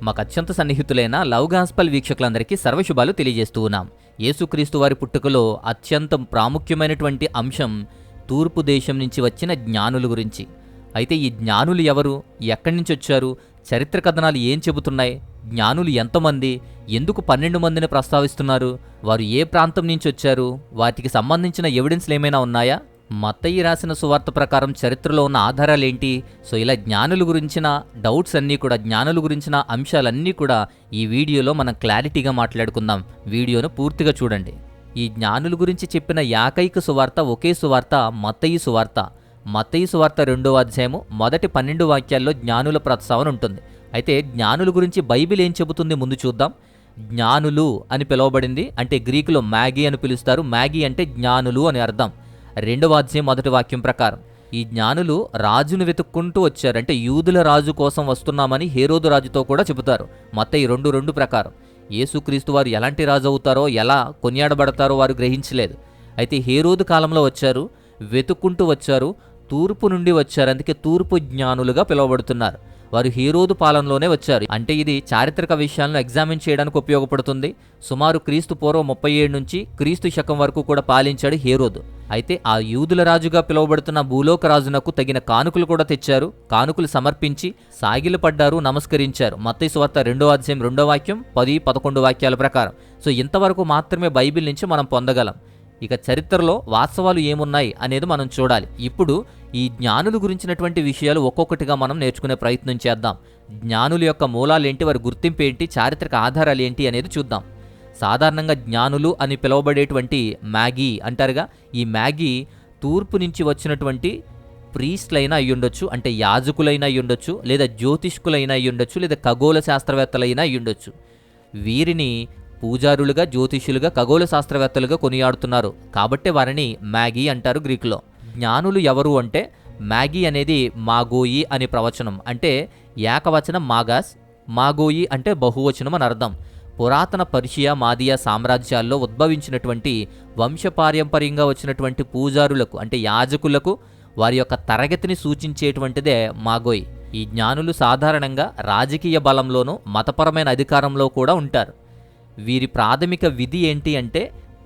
మాకు అత్యంత సన్నిహితులైన love gospel వీక్షకులందరికీ సర్వశుభాలు తెలియజేస్తూ ఉన్నాం. యేసుక్రీస్తు వారి పుట్టుకలో అత్యంత ప్రాముఖ్యమైనటువంటి అంశం తూర్పు దేశం నుంచి వచ్చిన జ్ఞానుల గురించి. అయితే ఈ జ్ఞానులు ఎవరు, ఎక్కడి నుంచి వచ్చారు, చరిత్ర కథనాలు ఏం చెబుతున్నాయి, జ్ఞానులు ఎంతమంది, ఎందుకు 12 మందిని ప్రస్తావిస్తున్నారు, వారు ఏ ప్రాంతం నుంచి వచ్చారు, వాటికి సంబంధించిన ఎవిడెన్స్లు ఏమైనా ఉన్నాయా, మత్తయి రాసిన సువార్త ప్రకారం చరిత్రలో ఉన్న ఆధారాలేంటి. సో ఇలా జ్ఞానుల గురించిన డౌట్స్ అన్నీ కూడా, జ్ఞానుల గురించిన అంశాలన్నీ కూడా ఈ వీడియోలో మనం క్లారిటీగా మాట్లాడుకుందాం. వీడియోను పూర్తిగా చూడండి. ఈ జ్ఞానుల గురించి చెప్పిన ఏకైక సువార్త ఒకే సువార్త మత్తయి సువార్త. మత్తయి సువార్త 2వ అధ్యాయము మొదటి 12 వాక్యాల్లో జ్ఞానుల ప్రస్తావన ఉంటుంది. అయితే జ్ఞానుల గురించి బైబిల్ ఏం చెబుతుంది ముందు చూద్దాం. జ్ఞానులు అని పిలువబడింది, అంటే గ్రీకులో మ్యాగీ అని పిలుస్తారు. మ్యాగీ అంటే జ్ఞానులు అని అర్థం. 2వ అధ్యాయం మొదటి వాక్యం ప్రకారం ఈ జ్ఞానులు రాజును వెతుక్కుంటూ వచ్చారు. అంటే యూదుల రాజు కోసం వస్తున్నామని హేరోదు రాజుతో కూడా చెబుతారు. మత్తయి 2:2 ప్రకారం యేసుక్రీస్తు వారు ఎలాంటి రాజు అవుతారో, ఎలా కొనియాడబడతారో వారు గ్రహించలేదు. అయితే హేరోదు కాలంలో వచ్చారు, వెతుక్కుంటూ వచ్చారు, తూర్పు నుండి వచ్చారు. అందుకే తూర్పు జ్ఞానులుగా పిలువబడుతున్నారు. వారు హేరోదు పాలనలోనే వచ్చారు. అంటే ఇది చారిత్రక విషయాలను ఎగ్జామిన్ చేయడానికి ఉపయోగపడుతుంది. సుమారు క్రీస్తు పూర్వం 37 నుంచి క్రీస్తు శకం వరకు కూడా పాలించాడు హేరోదు. అయితే ఆ యూదుల రాజుగా పిలువబడుతున్న భూలోక రాజునకు తగిన కానుకలు కూడా తెచ్చారు. కానుకలు సమర్పించి సాగిలపడ్డారు, నమస్కరించారు. మత్తయి సువార్త 2వ అధ్యాయం 2వ వాక్యం 10-11 వాక్యాల ప్రకారం. సో ఇంతవరకు మాత్రమే బైబిల్ నుంచి మనం పొందగలం. ఇక చరిత్రలో వాస్తవాలు ఏమున్నాయి అనేది మనం చూడాలి. ఇప్పుడు ఈ జ్ఞానుల గురించినటువంటి విషయాలు ఒక్కొక్కటిగా మనం నేర్చుకునే ప్రయత్నం చేద్దాం. జ్ఞానుల యొక్క మూలాలేంటి, వారి గుర్తింపు ఏంటి, చారిత్రక ఆధారాలు ఏంటి అనేది చూద్దాం. సాధారణంగా జ్ఞానులు అని పిలువబడేటువంటి మ్యాగీ అంటారుగా, ఈ మ్యాగీ తూర్పు నుంచి వచ్చినటువంటి ప్రీస్ట్లైనా అయ్యుండొచ్చు, అంటే యాజకులైనా అయ్యుండొచ్చు, లేదా జ్యోతిష్కులైనా అయ్యుండొచ్చు, లేదా ఖగోళ శాస్త్రవేత్తలైనా అయ్యుండొచ్చు. వీరిని పూజారులుగా, జ్యోతిష్యులుగా, ఖగోళ శాస్త్రవేత్తలుగా కొనియాడుతున్నారు. కాబట్టే వారిని మ్యాగీ అంటారు గ్రీకులో. జ్ఞానులు ఎవరు అంటే, మ్యాగీ అనేది మాగోయి అనే ప్రవచనం, అంటే ఏకవచనం మాగాస్, మాగోయి అంటే బహువచనం అని అర్థం. పురాతన పర్షియా, మాదియా సామ్రాజ్యాల్లో ఉద్భవించినటువంటి వంశపారంపర్యంగా వచ్చినటువంటి పూజారులకు, అంటే యాజకులకు వారి యొక్క తరగతిని సూచించేటువంటిదే మాగోయి. ఈ జ్ఞానులు సాధారణంగా రాజకీయ బలంలోనూ మతపరమైన అధికారంలో కూడా ఉంటారు. వీరి ప్రాథమిక విధి ఏంటి అంటే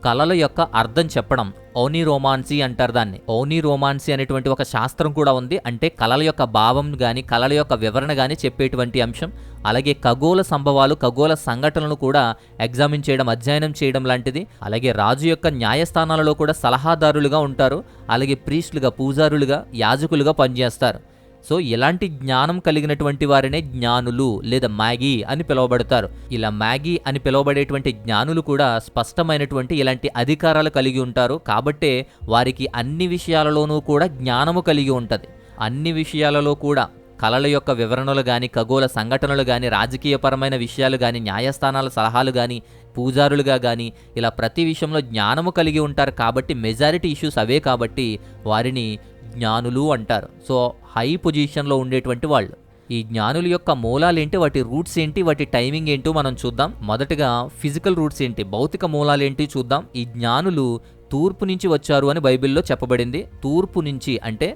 కళల యొక్క అర్థం చెప్పడం. ఓనిరోమాన్సీ అంటారు దాన్ని. ఓనిరోమాన్సీ అనేటువంటి ఒక శాస్త్రం కూడా ఉంది. అంటే కళల యొక్క భావం కానీ, కళల యొక్క వివరణ కానీ చెప్పేటువంటి అంశం. అలాగే ఖగోళ సంభవాలు, ఖగోళ సంఘటనలను కూడా ఎగ్జామిన్ చేయడం, అధ్యయనం చేయడం లాంటిది. అలాగే రాజు యొక్క న్యాయస్థానాలలో కూడా సలహాదారులుగా ఉంటారు. అలాగే ప్రీస్టులుగా, పూజారులుగా, యాజకులుగా పనిచేస్తారు. సో ఇలాంటి జ్ఞానం కలిగినటువంటి వారినే జ్ఞానులు లేదా మ్యాగీ అని పిలువబడతారు. ఇలా మ్యాగీ అని పిలువబడేటువంటి జ్ఞానులు కూడా స్పష్టమైనటువంటి ఇలాంటి అధికారాలు కలిగి ఉంటారు. కాబట్టే వారికి అన్ని విషయాలలోనూ కూడా జ్ఞానము కలిగి ఉంటుంది. అన్ని విషయాలలో కూడా కళల యొక్క వివరణలు కానీ, ఖగోళ సంఘటనలు కానీ, రాజకీయపరమైన విషయాలు కానీ, న్యాయస్థానాల సలహాలు కానీ, పూజారులుగా కానీ, ఇలా ప్రతి విషయంలో జ్ఞానము కలిగి ఉంటారు. కాబట్టి మెజారిటీ ఇష్యూస్ అవే కాబట్టి వారిని జ్ఞానులు అంటారు. సో హై పొజిషన్లో ఉండేటువంటి వాళ్ళు. ఈ జ్ఞానుల యొక్క మూలాలేంటి, వాటి రూట్స్ ఏంటి, వాటి టైమింగ్ ఏంటో మనం చూద్దాం. మొదటగా ఫిజికల్ రూట్స్ ఏంటి, భౌతిక మూలాలేంటి చూద్దాం. ఈ జ్ఞానులు తూర్పు నుంచి వచ్చారు అని బైబిల్లో చెప్పబడింది. తూర్పు నుంచి అంటే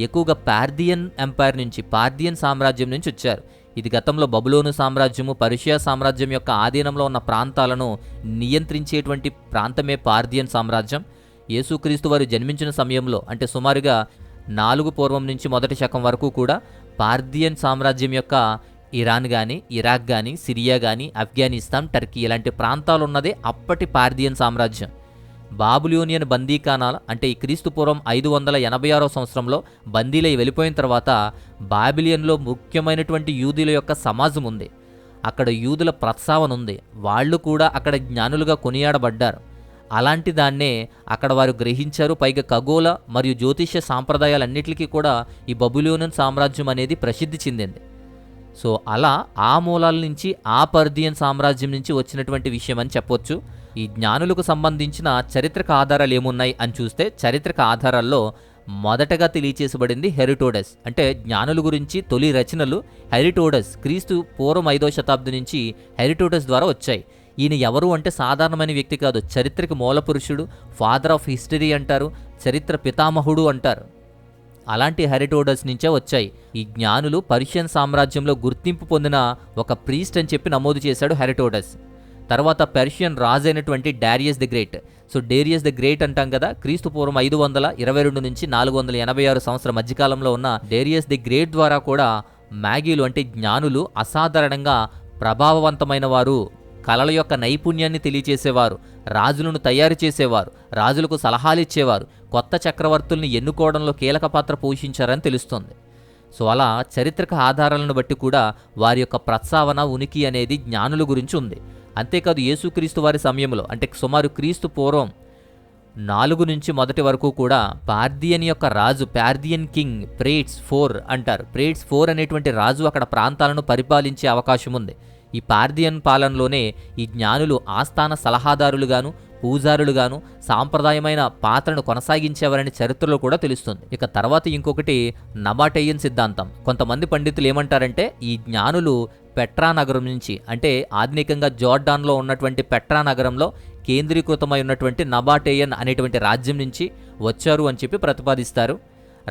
ఎక్కువగా పార్థియన్ ఎంపైర్ నుంచి, పార్థియన్ సామ్రాజ్యం నుంచి వచ్చారు. ఇది గతంలో బబులోను సామ్రాజ్యము, పర్షియా సామ్రాజ్యం యొక్క ఆధీనంలో ఉన్న ప్రాంతాలను నియంత్రించేటువంటి ప్రాంతమే పార్థియన్ సామ్రాజ్యం. యేసుక్రీస్తు వారు జన్మించిన సమయంలో, అంటే సుమారుగా 4 పూర్వం నుంచి 1వ శకం వరకు కూడా పార్థియన్ సామ్రాజ్యం యొక్క ఇరాన్ కానీ, ఇరాక్ కానీ, సిరియా కానీ, ఆఫ్ఘనిస్తాన్, టర్కీ ఇలాంటి ప్రాంతాలు ఉన్నదే అప్పటి పార్థియన్ సామ్రాజ్యం. బాబిలోనియన్ బందీకానాలు, అంటే ఈ క్రీస్తు పూర్వం 586వ సంవత్సరంలో బందీలై వెళ్ళిపోయిన తర్వాత బాబిలియన్లో ముఖ్యమైనటువంటి యూదుల యొక్క సమాజం ఉంది. అక్కడ యూదుల ప్రస్తావన ఉంది. వాళ్ళు కూడా అక్కడ జ్ఞానులుగా కొనియాడబడ్డారు. అలాంటి దాన్నే అక్కడ వారు గ్రహించారు. పైగా ఖగోళ మరియు జ్యోతిష్య సాంప్రదాయాలన్నిటికీ కూడా ఈ బబులోనియన్ సామ్రాజ్యం అనేది ప్రసిద్ధి చెందింది. సో అలా ఆ మూలాల నుంచి, ఆ పర్షియన్ సామ్రాజ్యం నుంచి వచ్చినటువంటి విషయం అని చెప్పొచ్చు. ఈ జ్ఞానులకు సంబంధించిన చారిత్రక ఆధారాలు ఏమున్నాయి అని చూస్తే, చారిత్రక ఆధారాల్లో మొదటగా తెలియచేసబడింది హెరోడోటస్. అంటే జ్ఞానుల గురించి తొలి రచనలు హెరోడోటస్, క్రీస్తు పూర్వం 5వ శతాబ్దం నుంచి హెరోడోటస్ ద్వారా వచ్చాయి. ఈయన ఎవరు అంటే సాధారణమైన వ్యక్తి కాదు. చరిత్రకి మూల పురుషుడు, ఫాదర్ ఆఫ్ హిస్టరీ అంటారు, చరిత్ర పితామహుడు అంటారు. అలాంటి హెరోడస్ నుంచే వచ్చాయి. ఈ జ్ఞానులు పర్షియన్ సామ్రాజ్యంలో గుర్తింపు పొందిన ఒక ప్రీస్ట్ అని చెప్పి నమోదు చేశాడు హెరోడస్. తర్వాత పెర్షియన్ రాజు అయినటువంటి Darius the great. So Darius the great అంటాం కదా, క్రీస్తు పూర్వం 522 నుంచి 486 సంవత్సరం మధ్యకాలంలో ఉన్న డేరియస్ ది గ్రేట్ ద్వారా కూడా మ్యాగీలు అంటే జ్ఞానులు అసాధారణంగా ప్రభావవంతమైన వారు, కళల యొక్క నైపుణ్యాన్ని తెలియచేసేవారు, రాజులను తయారు చేసేవారు, రాజులకు సలహాలు ఇచ్చేవారు, కొత్త చక్రవర్తుల్ని ఎన్నుకోవడంలో కీలక పాత్ర పోషించారని తెలుస్తుంది. సో అలా చారిత్రక ఆధారాలను బట్టి కూడా వారి యొక్క ప్రస్తావన, ఉనికి అనేది జ్ఞానుల గురించి ఉంది. అంతేకాదు యేసుక్రీస్తు వారి సమయంలో అంటే సుమారు క్రీస్తు పూర్వం 4 నుంచి మొదటి వరకు కూడా పార్థియన్ యొక్క రాజు, పార్థియన్ కింగ్ ప్రేట్స్ 4 అంటారు. ప్రేట్స్ 4 అనేటువంటి రాజు అక్కడ ప్రాంతాలను పరిపాలించే అవకాశం ఉంది. ఈ పార్థియన్ పాలనలోనే ఈ జ్ఞానులు ఆస్థాన సలహాదారులుగాను, పూజారులుగాను సాంప్రదాయమైన పాత్రను కొనసాగించేవారని చరిత్రలో కూడా తెలుస్తుంది. ఇక తర్వాత ఇంకొకటి నబాటేయన్ సిద్ధాంతం. కొంతమంది పండితులు ఏమంటారంటే ఈ జ్ఞానులు పెట్రా నగరం నుంచి అంటే ఆధునికంగా జోర్డాన్లో ఉన్నటువంటి పెట్రా నగరంలో కేంద్రీకృతమై ఉన్నటువంటి నబాటేయన్ అనేటువంటి రాజ్యం నుంచి వచ్చారు అని చెప్పి ప్రతిపాదిస్తారు.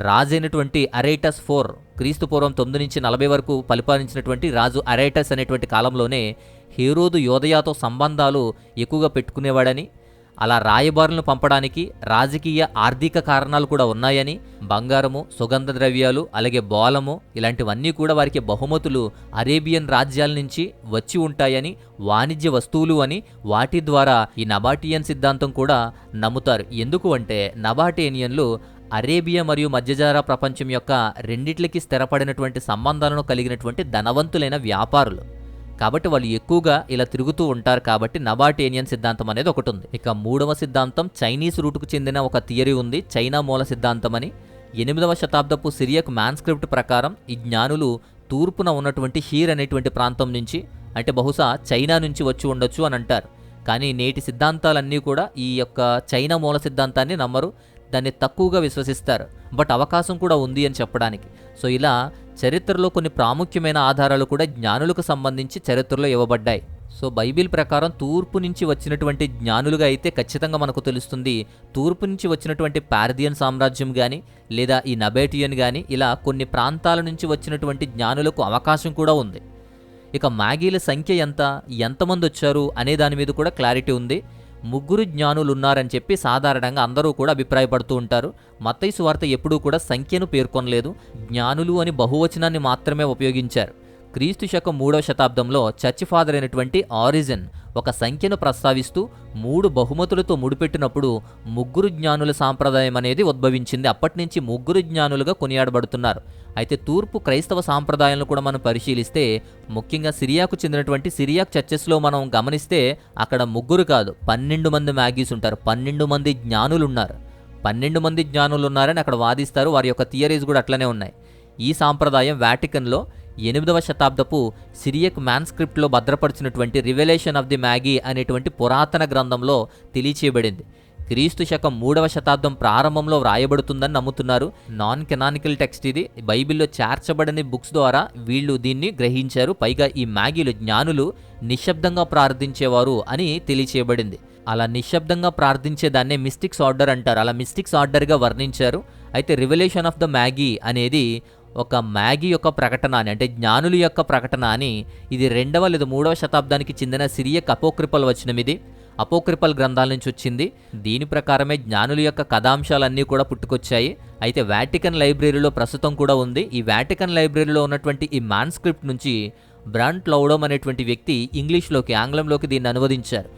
రాజైనటువంటి అరేటస్ 4 క్రీస్తు పూర్వం 9 నుంచి 40 వరకు పరిపాలించినటువంటి రాజు అరేటస్ అనేటువంటి కాలంలోనే హేరోదు యోదయాతో సంబంధాలు ఎక్కువగా పెట్టుకునేవాడని, అలా రాయబారులను పంపడానికి రాజకీయ ఆర్థిక కారణాలు కూడా ఉన్నాయని, బంగారము, సుగంధ ద్రవ్యాలు, అలాగే బోలము ఇలాంటివన్నీ కూడా వారికి బహుమతులు అరేబియన్ రాజ్యాల నుంచి వచ్చి ఉంటాయని, వాణిజ్య వస్తువులు అని, వాటి ద్వారా ఈ నబాటియన్ సిద్ధాంతం కూడా నమ్ముతారు. ఎందుకు అంటే నబాటేనియన్లు అరేబియా మరియు మధ్యధరా ప్రపంచం యొక్క రెండిట్లకి స్థిరపడినటువంటి సంబంధాలను కలిగినటువంటి ధనవంతులైన వ్యాపారులు కాబట్టి వాళ్ళు ఎక్కువగా ఇలా తిరుగుతూ ఉంటారు. కాబట్టి నబాటేనియన్ సిద్ధాంతం అనేది ఒకటి ఉంది. ఇక 3వ సిద్ధాంతం చైనీస్ రూట్కు చెందిన ఒక థియరీ ఉంది, చైనా మూల సిద్ధాంతం అని. 8వ శతాబ్దపు సిరియక్ మ్యాన్స్క్రిప్ట్ ప్రకారం ఈ జ్ఞానులు తూర్పున ఉన్నటువంటి షీర్ అనేటువంటి ప్రాంతం నుంచి అంటే బహుశా చైనా నుంచి వచ్చి ఉండొచ్చు అని అంటారు. కానీ నేటి సిద్ధాంతాలన్నీ కూడా ఈ యొక్క చైనా మూల సిద్ధాంతాన్ని నమ్మరు, దాన్ని తక్కువగా విశ్వసిస్తారు. బట్ అవకాశం కూడా ఉంది అని చెప్పడానికి. సో ఇలా చరిత్రలో కొన్ని ప్రాముఖ్యమైన ఆధారాలు కూడా జ్ఞానులకు సంబంధించి చరిత్రలో ఇవ్వబడ్డాయి. సో బైబిల్ ప్రకారం తూర్పు నుంచి వచ్చినటువంటి జ్ఞానులుగా అయితే ఖచ్చితంగా మనకు తెలుస్తుంది. తూర్పు నుంచి వచ్చినటువంటి పార్థియన్ సామ్రాజ్యం కానీ లేదా ఈ నబాటియన్ కానీ ఇలా కొన్ని ప్రాంతాల నుంచి వచ్చినటువంటి జ్ఞానులకు అవకాశం కూడా ఉంది. ఇక మ్యాగీల సంఖ్య ఎంతమంది వచ్చారు అనే దాని మీద కూడా క్లారిటీ ఉంది. 3 జ్ఞానులు ఉన్నారని చెప్పి సాధారణంగా అందరూ కూడా అభిప్రాయపడుతూ ఉంటారు. మత్తయి సువార్త ఎప్పుడూ కూడా సంఖ్యను పేర్కొనలేదు, జ్ఞానులు అని బహువచనాన్ని మాత్రమే ఉపయోగించారు. క్రీస్తు శకం 3వ శతాబ్దంలో చర్చి ఫాదర్ అయినటువంటి ఆరిజన్ ఒక సంఖ్యను ప్రస్తావిస్తూ 3 బహుమతులతో ముడిపెట్టినప్పుడు 3 జ్ఞానుల సాంప్రదాయం అనేది ఉద్భవించింది. అప్పటి నుంచి 3 జ్ఞానులుగా కొనియాడబడుతున్నారు. అయితే తూర్పు క్రైస్తవ సాంప్రదాయాలను కూడా మనం పరిశీలిస్తే ముఖ్యంగా సిరియాకు చెందినటువంటి సిరియాక్ చర్చెస్లో మనం గమనిస్తే అక్కడ 3 కాదు 12 మంది మ్యాగీస్ ఉంటారు, 12 మంది జ్ఞానులు ఉన్నారు. 12 మంది జ్ఞానులు ఉన్నారని అక్కడ వాదిస్తారు. వారి యొక్క థియరీస్ కూడా అట్లనే ఉన్నాయి. ఈ సాంప్రదాయం వాటికన్లో 8వ శతాబ్దపు సిరియక్ మ్యాన్స్క్రిప్ట్లో భద్రపరిచినటువంటి రివెలేషన్ ఆఫ్ ది మ్యాగీ అనేటువంటి పురాతన గ్రంథంలో తెలియచేయబడింది. క్రీస్తు శకం 3వ శతాబ్దం ప్రారంభంలో వ్రాయబడుతుందని నమ్ముతున్నారు. నాన్ కెనానికల్ టెక్స్ట్ ఇది. బైబిల్లో చేర్చబడని బుక్స్ ద్వారా వీళ్ళు దీన్ని గ్రహించారు. పైగా ఈ మ్యాగీలు జ్ఞానులు నిశ్శబ్దంగా ప్రార్థించేవారు అని తెలియచేయబడింది. అలా నిశ్శబ్దంగా ప్రార్థించే దాన్నే మిస్టిక్స్ ఆర్డర్ అంటారు. అలా మిస్టిక్స్ ఆర్డర్గా వర్ణించారు. అయితే రివెలేషన్ ఆఫ్ ద మ్యాగీ అనేది ఒక మ్యాగీ యొక్క ప్రకటన అని అంటే జ్ఞానుల యొక్క ప్రకటన అని. ఇది 2వ లేదా 3వ శతాబ్దానికి చెందిన సిరియక్ అపోక్రిపల్ వచనం. ఇది అపోక్రిపల్ గ్రంథాల నుంచి వచ్చింది. దీని ప్రకారమే జ్ఞానుల యొక్క కథాంశాలన్నీ కూడా పుట్టుకొచ్చాయి. అయితే వాటికన్ లైబ్రరీలో ప్రస్తుతం కూడా ఉంది. ఈ వాటికన్ లైబ్రరీలో ఉన్నటువంటి ఈ మ్యాన్స్క్రిప్ట్ నుంచి బ్రాంట్ లౌడమ్ అనేటువంటి వ్యక్తి ఇంగ్లీష్లోకి ఆంగ్లంలోకి దీన్ని అనువదించారు.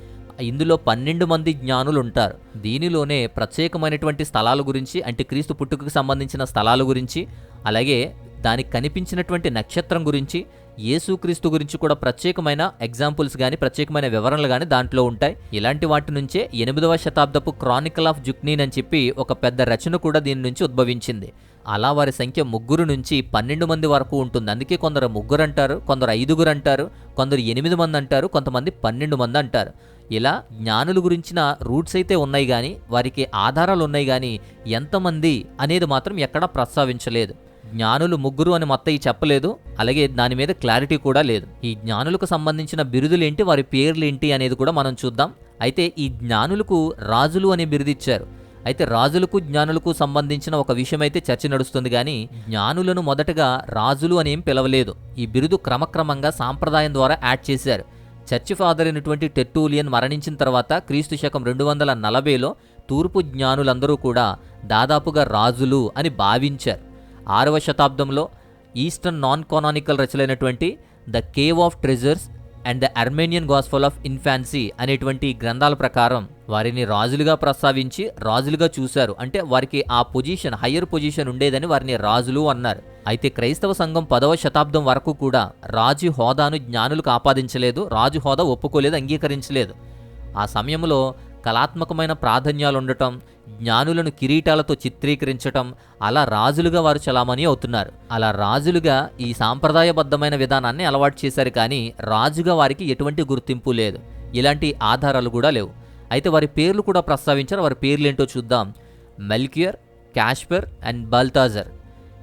ఇందులో 12 మంది జ్ఞానులు ఉంటారు. దీనిలోనే ప్రత్యేకమైనటువంటి స్థలాల గురించి అంటే క్రీస్తు పుట్టుకకు సంబంధించిన స్థలాల గురించి, అలాగే దానికి కనిపించినటువంటి నక్షత్రం గురించి, యేసుక్రీస్తు గురించి కూడా ప్రత్యేకమైన ఎగ్జాంపుల్స్ కానీ ప్రత్యేకమైన వివరణలు కానీ దాంట్లో ఉంటాయి. ఇలాంటి వాటి నుంచే 8వ శతాబ్దపు క్రానికల్ ఆఫ్ జుక్నీన్ అని చెప్పి ఒక పెద్ద రచన కూడా దీని నుంచి ఉద్భవించింది. అలా వారి సంఖ్య 3 నుంచి 12 మంది వరకు ఉంటుంది. అందుకే కొందరు 3 అంటారు, కొందరు 5 అంటారు, కొందరు 8 మంది అంటారు, కొంతమంది 12 మంది అంటారు. ఇలా జ్ఞానుల గురించిన రూట్స్ అయితే ఉన్నాయి కానీ వారికి ఆధారాలు ఉన్నాయి కానీ ఎంతమంది అనేది మాత్రం ఎక్కడా ప్రస్తావించలేదు. జ్ఞానులు 3 అని మత్తయి చెప్పలేదు, అలాగే దాని మీద క్లారిటీ కూడా లేదు. ఈ జ్ఞానులకు సంబంధించిన బిరుదులేంటి, వారి పేర్లేంటి అనేది కూడా మనం చూద్దాం. అయితే ఈ జ్ఞానులకు రాజులు అనే బిరుదిచ్చారు. అయితే రాజులకు జ్ఞానులకు సంబంధించిన ఒక విషయమైతే చర్చ నడుస్తుంది కానీ జ్ఞానులను మొదటగా రాజులు అనేం పిలవలేదు. ఈ బిరుదు క్రమక్రమంగా సాంప్రదాయం ద్వారా యాడ్ చేశారు. చర్చి ఫాదర్ అయినటువంటి టెర్టూలియన్ మరణించిన తర్వాత క్రీస్తు శకం 240లో తూర్పు జ్ఞానులందరూ కూడా దాదాపుగా రాజులు అని భావించారు. 6వ శతాబ్దంలో ఈస్టర్న్ నాన్ కానానికల్ రచనలైనటువంటి the cave of treasures and the Armenian gospel of infancy అనేటువంటి గ్రంథాల ప్రకారం వారిని రాజులుగా ప్రస్తావించి రాజులుగా చూశారు. అంటే వారికి ఆ పొజిషన్, హయ్యర్ పొజిషన్ ఉండేదని వారిని రాజులు అన్నారు. అయితే క్రైస్తవ సంఘం 10వ శతాబ్దం వరకు కూడా రాజు హోదాను జ్ఞానులకు ఆపాదించలేదు, రాజు హోదా ఒప్పుకోలేదు, అంగీకరించలేదు. ఆ సమయంలో కళాత్మకమైన ప్రాధాన్యాలు ఉండటం, జ్ఞానులను కిరీటాలతో చిత్రీకరించటం, అలా రాజులుగా వారు చలామణి అవుతున్నారు. అలా రాజులుగా ఈ సాంప్రదాయబద్ధమైన విధానాన్ని అలవాటు చేశారు కానీ రాజుగా వారికి ఎటువంటి గుర్తింపు లేదు, ఇలాంటి ఆధారాలు కూడా లేవు. అయితే వారి పేర్లు కూడా ప్రస్తావించారు. వారి పేర్లు ఏంటో చూద్దాం. మెల్కియర్, క్యాస్పర్ అండ్ బాల్తాజర్,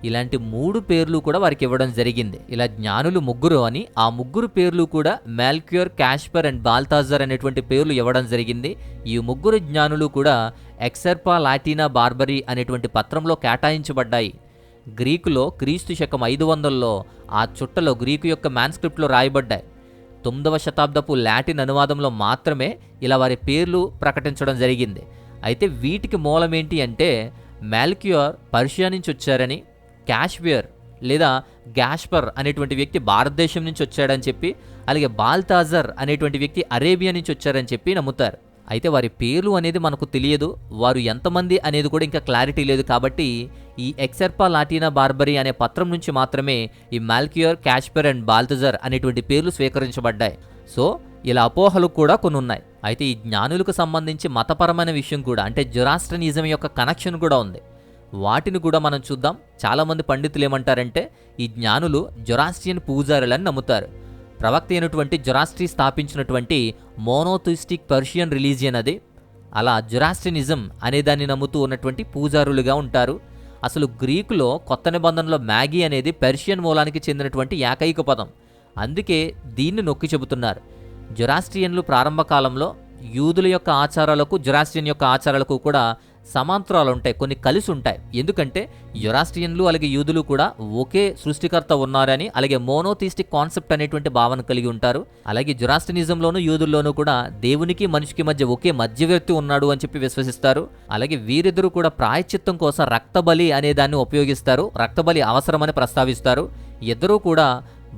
ఇలాంటి 3 పేర్లు కూడా వారికి ఇవ్వడం జరిగింది. ఇలా జ్ఞానులు 3 అని ఆ 3 పేర్లు కూడా మెల్కియర్, క్యాస్పర్ అండ్ బాల్తాజర్ అనేటువంటి పేర్లు ఇవ్వడం జరిగింది. ఈ 3 జ్ఞానులు కూడా ఎక్సెర్పా లాటినా బార్బరీ అనేటువంటి పత్రంలో కేటాయించబడ్డాయి. గ్రీకులో క్రీస్తు శకం 500లో ఆ చుట్టలో గ్రీకు యొక్క మ్యాన్స్క్రిప్ట్లో రాయబడ్డాయి. 9వ శతాబ్దపు లాటిన్ అనువాదంలో మాత్రమే ఇలా వారి పేర్లు ప్రకటించడం జరిగింది. అయితే వీటికి మూలమేంటి అంటే మెల్కియర్ పర్షియా నుంచి వచ్చారని, క్యాస్పియర్ లేదా గ్యాస్పర్ అనేటువంటి వ్యక్తి భారతదేశం నుంచి వచ్చాడని చెప్పి, అలాగే బాల్తాజర్ అనేటువంటి వ్యక్తి అరేబియా నుంచి వచ్చారని చెప్పి నమ్ముతారు. అయితే వారి పేర్లు అనేది మనకు తెలియదు, వారు ఎంతమంది అనేది కూడా ఇంకా క్లారిటీ లేదు. కాబట్టి ఈ ఎక్సెర్పా లాటినా బార్బరీ అనే పత్రం నుంచి మాత్రమే ఈ మెల్కియర్, క్యాస్పర్ అండ్ బాల్తజర్ అనేటువంటి పేర్లు స్వీకరించబడ్డాయి. సో ఇలా అపోహలు కూడా కొన్ని ఉన్నాయి. అయితే ఈ జ్ఞానులకు సంబంధించి మతపరమైన విషయం కూడా, అంటే జొరాస్ట్రియనిజం యొక్క కనెక్షన్ కూడా ఉంది. వాటిని కూడా మనం చూద్దాం. చాలామంది పండితులు ఏమంటారంటే ఈ జ్ఞానులు జొరాస్ట్రియన్ పూజారులని నమ్ముతారు. ప్రవక్త అయినటువంటి జొరాస్ట్రీ స్థాపించినటువంటి మోనోథిస్టిక్ పర్షియన్ రిలీజియన్ అది. అలా జొరాస్ట్రియనిజం అనేదాన్ని నమ్ముతూ ఉన్నటువంటి పూజారులుగా ఉంటారు. అసలు గ్రీకులో కొత్త నిబంధనలో మ్యాగీ అనేది పెర్షియన్ మూలానికి చెందినటువంటి ఏకైక పదం. అందుకే దీన్ని నొక్కి చెబుతున్నారు. జొరాస్ట్రియన్లు ప్రారంభ కాలంలో యూదుల యొక్క ఆచారాలకు జొరాస్ట్రియన్ యొక్క ఆచారాలకు కూడా సమాంతరాలు ఉంటాయి, కొన్ని కలిసి ఉంటాయి. ఎందుకంటే జొరాస్ట్రియన్లు అలాగే యూదులు కూడా ఒకే సృష్టికర్త ఉన్నారని, అలాగే మోనోథిస్టిక్ కాన్సెప్ట్ అనేటువంటి భావన కలిగి ఉంటారు. అలాగే జొరాస్ట్రియనిజంలోనూ యూదుల్లోనూ కూడా దేవునికి మనిషికి మధ్య ఒకే మధ్యవర్తి ఉన్నాడు అని చెప్పి విశ్వసిస్తారు. అలాగే వీరిద్దరూ కూడా ప్రాయశ్చిత్తం కోసం రక్తబలి అనే దాన్ని ఉపయోగిస్తారు, రక్తబలి అవసరమని ప్రస్తావిస్తారు. ఇద్దరూ కూడా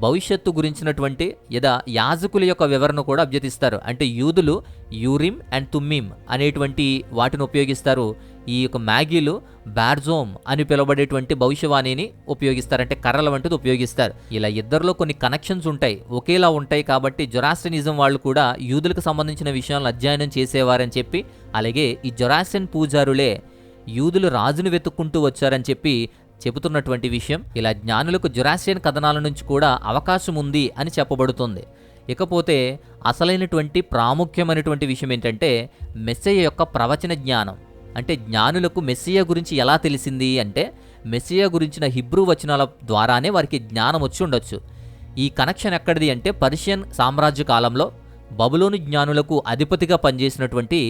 భవిష్యత్తు గురించినటువంటి లేదా యాజకుల యొక్క వివరణ కూడా అభ్యర్థిస్తారు. అంటే యూదులు యూరిమ్ అండ్ తుమ్మీమ్ అనేటువంటి వాటిని ఉపయోగిస్తారు. ఈ యొక్క మ్యాగీలు బార్జోమ్ అని పిలువబడేటువంటి భవిష్యవాణిని ఉపయోగిస్తారు, అంటే కర్రల వంటిది ఉపయోగిస్తారు. ఇలా ఇద్దరిలో కొన్ని కనెక్షన్స్ ఉంటాయి, ఒకేలా ఉంటాయి. కాబట్టి జొరాస్ట్రియనిజం వాళ్ళు కూడా యూదులకు సంబంధించిన విషయాలను అధ్యయనం చేసేవారని చెప్పి, అలాగే ఈ జొరాస్ట్రియన్ పూజారులే యూదులు రాజును వెతుక్కుంటూ వచ్చారని చెప్పి చెబుతున్నటువంటి విషయం. ఇలా జ్ఞానులకు జొరాస్ట్రియన్ కథనాల నుంచి కూడా అవకాశం ఉంది అని చెప్పబడుతుంది. ఇకపోతే అసలైనటువంటి ప్రాముఖ్యమైనటువంటి విషయం ఏంటంటే మెస్సయ్య యొక్క ప్రవచన జ్ఞానం. అంటే జ్ఞానులకు మెస్సియా గురించి ఎలా తెలిసింది అంటే మెస్సియా గురించిన హిబ్రూ వచనాల ద్వారానే వారికి జ్ఞానం వచ్చి ఉండొచ్చు. ఈ కనెక్షన్ ఎక్కడిది అంటే పర్షియన్ సామ్రాజ్య కాలంలో బబులోను జ్ఞానులకు అధిపతిగా పనిచేసినటువంటి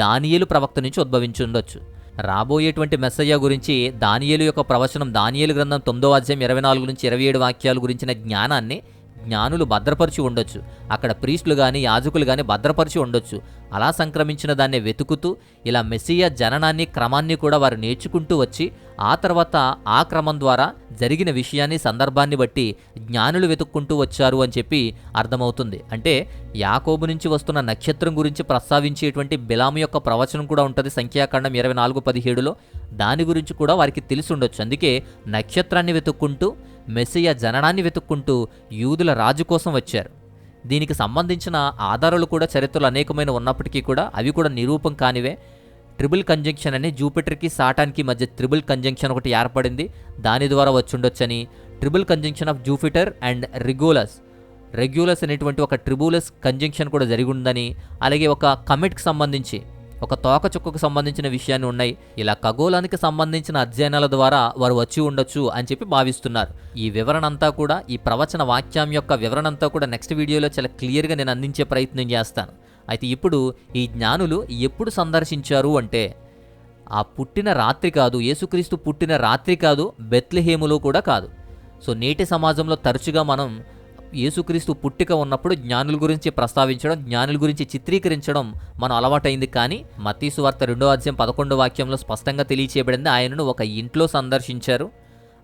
దానియేలు ప్రవక్త నుంచి ఉద్భవించి ఉండొచ్చు. రాబోయేటువంటి మెస్సయ్య గురించి దానియేలు యొక్క ప్రవచనం, దానియేలు గ్రంథం 9వ అధ్యాయం 24 నుంచి 27 వాక్యాల గురించిన జ్ఞానాన్ని జ్ఞానులు భద్రపరిచి ఉండొచ్చు. అక్కడ ప్రీస్టులు కానీ యాజకులు కానీ భద్రపరిచి ఉండొచ్చు. అలా సంక్రమించిన దాన్ని వెతుకుతూ ఇలా మెస్సియా జననాన్ని క్రమాన్ని కూడా వారు నేర్చుకుంటూ వచ్చి ఆ తర్వాత ఆ క్రమం ద్వారా జరిగిన విషయాన్ని సందర్భాన్ని బట్టి జ్ఞానులు వెతుక్కుంటూ వచ్చారు అని చెప్పి అర్థమవుతుంది. అంటే యాకోబు నుంచి వస్తున్న నక్షత్రం గురించి ప్రస్తావించేటువంటి బిలాము యొక్క ప్రవచనం కూడా ఉంటుంది సంఖ్యాకాండం 24:17లో. దాని గురించి కూడా వారికి తెలిసి ఉండొచ్చు. అందుకే నక్షత్రాన్ని వెతుక్కుంటూ మెస్సియా జననాన్ని వెతుక్కుంటూ యూదుల రాజు కోసం వచ్చారు. దీనికి సంబంధించిన ఆధారాలు కూడా చరిత్రలో అనేకమైన ఉన్నప్పటికీ కూడా అవి కూడా నిరూపం కానివే. ట్రిబుల్ కంజంక్షన్ అని జూపిటర్కి సాటాన్కి మధ్య ట్రిబుల్ కంజంక్షన్ ఒకటి ఏర్పడింది, దాని ద్వారా వచ్చుండొచ్చని. Triple conjunction of Jupiter and Regulus అనేటువంటి ఒక ట్రిబులస్ కంజంక్షన్ కూడా జరిగి ఉందని, అలాగే ఒక కమెట్కి సంబంధించి ఒక తోకచుక్కకు సంబంధించిన విషయాన్ని ఉన్నాయి. ఇలా ఖగోళానికి సంబంధించిన అధ్యయనాల ద్వారా వారు వచ్చి ఉండొచ్చు అని చెప్పి భావిస్తున్నారు. ఈ వివరణ అంతా కూడా, ఈ ప్రవచన వాక్యం యొక్క వివరణ అంతా కూడా నెక్స్ట్ వీడియోలో చాలా క్లియర్గా నేను అందించే ప్రయత్నం చేస్తాను. అయితే ఇప్పుడు ఈ జ్ఞానులు ఎప్పుడు సందర్శించారు అంటే ఆ పుట్టిన రాత్రి కాదు, యేసుక్రీస్తు పుట్టిన రాత్రి కాదు, బెత్లెహేములో కూడా కాదు. సో నేటి సమాజంలో తరచుగా మనం యేసుక్రీస్తు పుట్టిక ఉన్నప్పుడు జ్ఞానుల గురించి ప్రస్తావించడం, జ్ఞానుల గురించి చిత్రీకరించడం మనం అలవాటైంది. కానీ మత్తయి సువార్త 2వ అధ్యాయం 11వ వాక్యంలో స్పష్టంగా తెలియచేయబడింది, ఆయనను ఒక ఇంట్లో సందర్శించారు.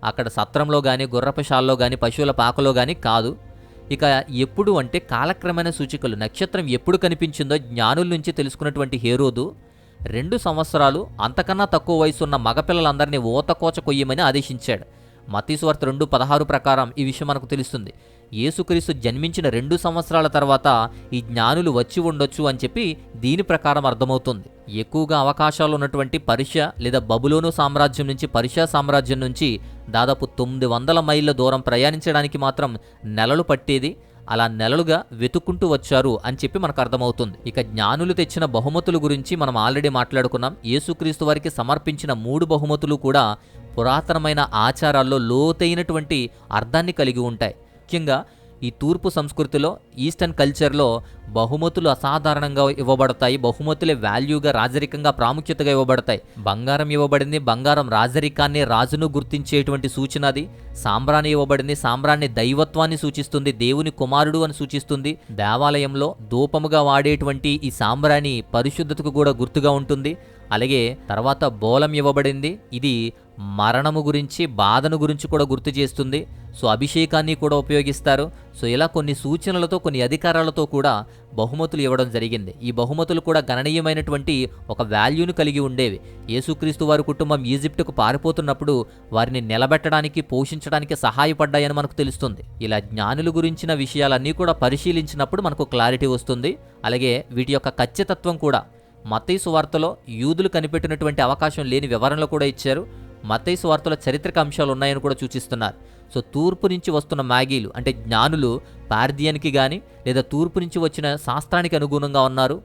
అక్కడ సత్రంలో కానీ, గుర్రపశాలలో కానీ, పశువుల పాకలో కానీ కాదు. ఇక ఎప్పుడు అంటే కాలక్రమేణ సూచికలు, నక్షత్రం ఎప్పుడు కనిపించిందో జ్ఞానుల నుంచి తెలుసుకున్నటువంటి హేరోదు 2 సంవత్సరాలు అంతకన్నా తక్కువ వయసున్న మగపిల్లలందరినీ ఊతకోచ కొయ్యమని ఆదేశించాడు. మత్తయి సువార్త 2:16 ప్రకారం ఈ విషయం మనకు తెలుస్తుంది. యేసుక్రీస్తు జన్మించిన 2 సంవత్సరాల తర్వాత ఈ జ్ఞానులు వచ్చి ఉండొచ్చు అని చెప్పి దీని ప్రకారం అర్థమవుతుంది. ఎక్కువగా అవకాశాలు ఉన్నటువంటి పర్షియా లేదా బబులోను సామ్రాజ్యం నుంచి, పర్షియా సామ్రాజ్యం నుంచి దాదాపు 900 మైళ్ళ దూరం ప్రయాణించడానికి మాత్రం నెలలు పట్టేది. అలా నెలలుగా వెతుక్కుంటూ వచ్చారు అని చెప్పి మనకు అర్థమవుతుంది. ఇక జ్ఞానులు తెచ్చిన బహుమతుల గురించి మనం ఆల్రెడీ మాట్లాడుకున్నాం. యేసుక్రీస్తు వారికి సమర్పించిన 3 బహుమతులు కూడా పురాతనమైన ఆచారాల్లో లోతైనటువంటి అర్థాన్ని కలిగి ఉంటాయి. ముఖ్యంగా ఈ తూర్పు సంస్కృతిలో, ఈస్టర్న్ కల్చర్లో బహుమతులు అసాధారణంగా ఇవ్వబడతాయి. బహుమతులే వాల్యూగా, రాజరికంగా ప్రాముఖ్యతగా ఇవ్వబడతాయి. బంగారం ఇవ్వబడింది, బంగారం రాజరికాన్ని, రాజును గుర్తించేటువంటి సూచన అది. సాంబ్రాణి ఇవ్వబడింది, సాంబ్రాణి దైవత్వాన్ని సూచిస్తుంది, దేవుని కుమారుడు అని సూచిస్తుంది. దేవాలయంలో ధూపముగా వాడేటువంటి ఈ సాంబ్రాణి పరిశుద్ధతకు కూడా గుర్తుగా ఉంటుంది. అలాగే తర్వాత బోలం ఇవ్వబడింది, ఇది మరణము గురించి, బాధను గురించి కూడా గుర్తు చేస్తుంది. సో అభిషేకాన్ని కూడా ఉపయోగిస్తారు. సో ఇలా కొన్ని సూచనలతో, కొన్ని అధికారాలతో కూడా బహుమతులు ఇవ్వడం జరిగింది. ఈ బహుమతులు కూడా గణనీయమైనటువంటి ఒక వాల్యూను కలిగి ఉండేవి. యేసుక్రీస్తు వారి కుటుంబం ఈజిప్టుకు పారిపోతున్నప్పుడు వారిని నిలబెట్టడానికి, పోషించడానికి సహాయపడ్డాయని మనకు తెలుస్తుంది. ఇలా జ్ఞానుల గురించిన విషయాలన్నీ కూడా పరిశీలించినప్పుడు మనకు క్లారిటీ వస్తుంది. అలాగే వీటి యొక్క ఖచ్చితత్వం కూడా మత్తయి సువార్తలో యూదులు కనిపెట్టినటువంటి అవకాశం లేని వివరణలు కూడా ఇచ్చారు. మత్తయి సువార్తలో చారిత్రక అంశాలు ఉన్నాయని కూడా సూచిస్తున్నారు. సో తూర్పు నుంచి వస్తున్న మాగీలు అంటే జ్ఞానులు పార్థియన్కి కానీ లేదా తూర్పు నుంచి వచ్చిన శాస్త్రానికి అనుగుణంగా ఉన్నారు.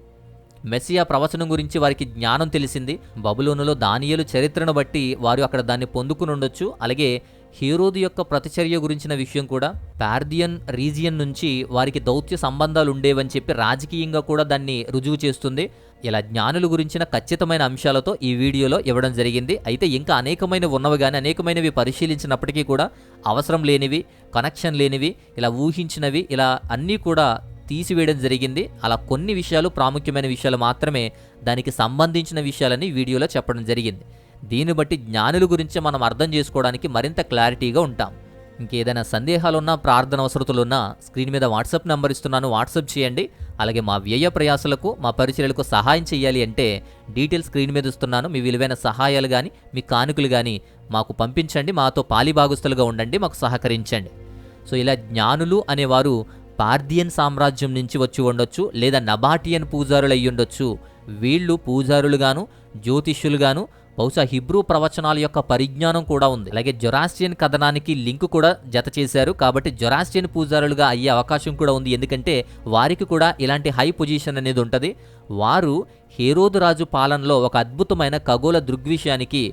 మెస్సియా ప్రవచనం గురించి వారికి జ్ఞానం తెలిసింది. బబులోనులో దానియేలు చరిత్రను బట్టి వారు అక్కడ దాన్ని పొందుకుని ఉండొచ్చు. అలాగే హేరోదు యొక్క ప్రతిచర్య గురించిన విషయం కూడా పార్థియన్ రీజియన్ నుంచి వారికి దౌత్య సంబంధాలు ఉండేవని చెప్పి రాజకీయంగా కూడా దాన్ని రుజువు చేస్తుంది. ఇలా జ్ఞానుల గురించిన ఖచ్చితమైన అంశాలతో ఈ వీడియోలో ఇవ్వడం జరిగింది. అయితే ఇంకా అనేకమైనవి ఉన్నవి కానీ అనేకమైనవి పరిశీలించినప్పటికీ కూడా అవసరం లేనివి, కనెక్షన్ లేనివి, ఇలా ఊహించినవి, ఇలా అన్నీ కూడా తీసివేయడం జరిగింది. అలా కొన్ని విషయాలు, ప్రాముఖ్యమైన విషయాలు మాత్రమే, దానికి సంబంధించిన విషయాలని వీడియోలో చెప్పడం జరిగింది. దీన్ని బట్టి జ్ఞానుల గురించి మనం అర్థం చేసుకోవడానికి మరింత క్లారిటీగా ఉంటాం. ఇంకేదైనా సందేహాలున్నా, ప్రార్థన అవసరతలున్నా స్క్రీన్ మీద వాట్సాప్ నెంబర్ ఇస్తున్నాను, వాట్సాప్ చేయండి. అలాగే మా వ్యయ ప్రయాసలకు, మా పరిచర్యలకు సహాయం చేయాలి అంటే డీటెయిల్స్ స్క్రీన్ మీద ఇస్తున్నాను. మీ విలువైన సహాయాలు కానీ, మీ కానుకలు కానీ మాకు పంపించండి. మాతో పాలిభాగస్తులుగా ఉండండి, మాకు సహకరించండి. సో ఇలా జ్ఞానులు అనేవారు పార్థియన్ సామ్రాజ్యం నుంచి వచ్చి ఉండొచ్చు, లేదా నబాటియన్ పూజారులు అయ్యి ఉండొచ్చు. వీళ్ళు పూజారులుగాను, జ్యోతిష్యులుగాను, బహుశా హిబ్రూ ప్రవచనాల యొక్క పరిజ్ఞానం కూడా ఉంది. అలాగే జొరాస్ట్రియన్ కథనానికి లింక్ కూడా జత చేశారు. కాబట్టి జొరాస్ట్రియన్ పూజారులుగా అయ్యే అవకాశం కూడా ఉంది. ఎందుకంటే వారికి కూడా ఇలాంటి హై పొజిషన్ అనేది ఉంటుంది. వారు హేరోదు రాజు పాలనలో ఒక అద్భుతమైన ఖగోళ దృగ్విషయానికి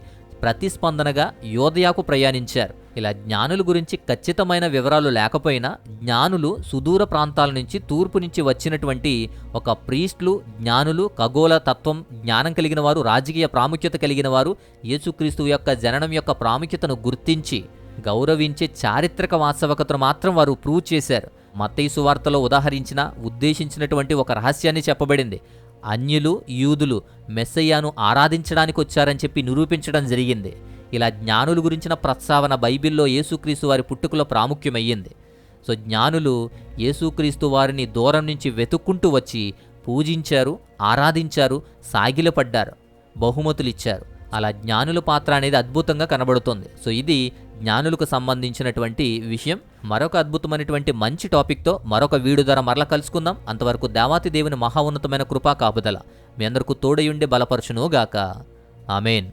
ప్రతిస్పందనగా యోదయాకు ప్రయాణించారు. ఇలా జ్ఞానుల గురించి ఖచ్చితమైన వివరాలు లేకపోయినా జ్ఞానులు సుదూర ప్రాంతాల నుంచి, తూర్పు నుంచి వచ్చినటువంటి ఒక ప్రీస్టులు, జ్ఞానులు, ఖగోళ తత్వం జ్ఞానం కలిగిన వారు, రాజకీయ ప్రాముఖ్యత కలిగిన వారు, యేసుక్రీస్తు యొక్క జననం యొక్క ప్రాముఖ్యతను గుర్తించి గౌరవించే చారిత్రక వాస్తవికతను మాత్రం వారు ప్రూవ్ చేశారు. మత్తయి సువార్తలో ఉద్దేశించినటువంటి ఒక రహస్యాన్ని చెప్పబడింది. అన్యులు, యూదులు మెస్సయ్యాను ఆరాధించడానికి వచ్చారని చెప్పి నిరూపించడం జరిగింది. ఇలా జ్ఞానుల గురించిన ప్రస్తావన బైబిల్లో యేసుక్రీస్తు వారి పుట్టుకలో ప్రాముఖ్యమయ్యింది. సో జ్ఞానులు యేసుక్రీస్తు వారిని దూరం నుంచి వెతుక్కుంటూ వచ్చి పూజించారు, ఆరాధించారు, సాగిలపడ్డారు, బహుమతులు ఇచ్చారు. అలా జ్ఞానుల పాత్ర అనేది అద్భుతంగా కనబడుతుంది. సో ఇది జ్ఞానులకు సంబంధించినటువంటి విషయం. మరొక అద్భుతమైనటువంటి మంచి టాపిక్తో మరొక వీడియో ద్వారా మరలా కలుసుకుందాం. అంతవరకు దేవాతి దేవుని మహా ఉన్నతమైన కృపా కాపుదల మీ అందరికీ తోడయుండి బలపరచునుగాక. ఆమేన్.